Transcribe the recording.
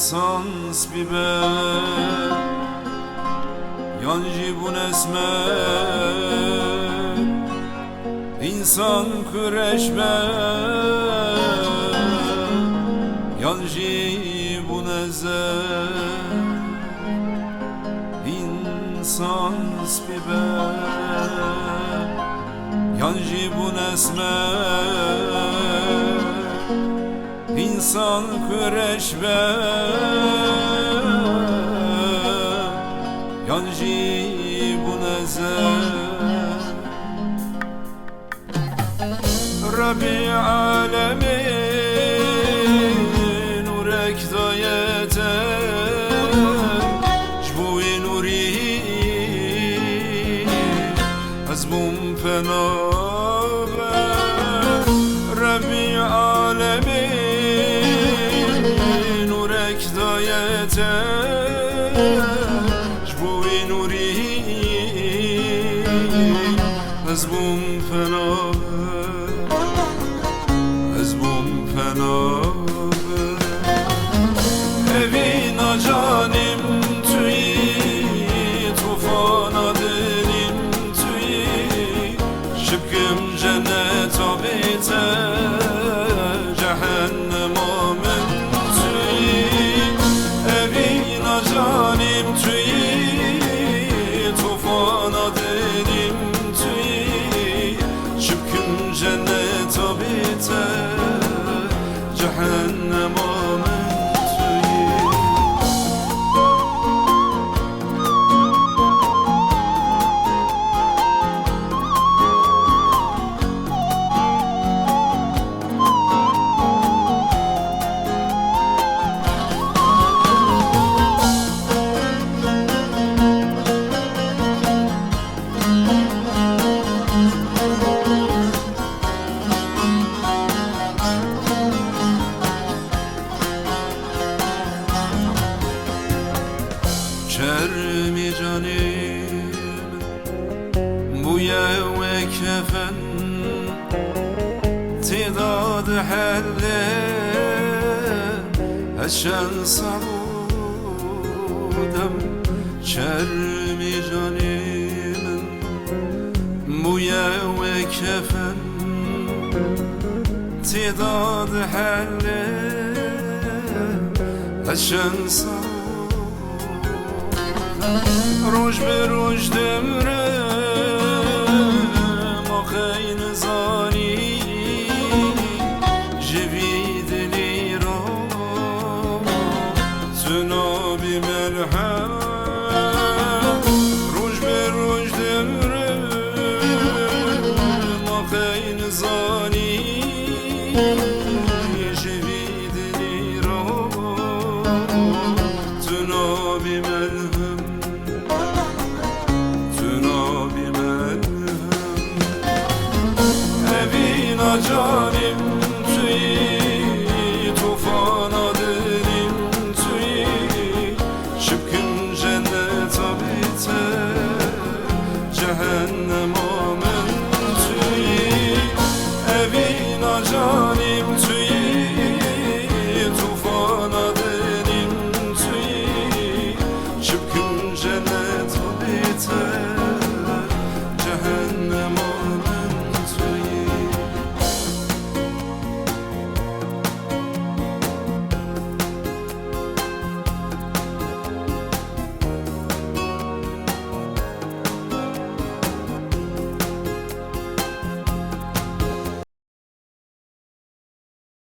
sans biber Yanji bu nesme İnsan küreşme Yanji bu nezer İnsan biber Yanji bu nesme İnsan küreşme Yanji bu nezer Rabbi alemin nurek dayeten Jbu'i nuri az bum penabe Rabbi alemin nurek dayeten Jbu'i nuri az bum penabe Evina canim tüyi Tufana dilim tüyi Şıkkım cennet abite Cehennem amen tüyi Evina canim tüyi Tufana dilim tüyi Şıkkım cennet abite Cehennem amen Çermi canim bu yevve kefen Tidad helle eşen saludem Çermi canim bu yevve kefen Tidad helle eşen saludem روش به روش دمرم آخین زانی جوید لیرا تنابی ملهم روش به روش دمرم آخین زانی جوید لیرا تنابی ملهم Canim tüyi Tufana dilim tüyi Şıkkın cennet abite Cehennem amen tüyi Evina canim tüyi Tufana dilim tüyi Şıkkın cennet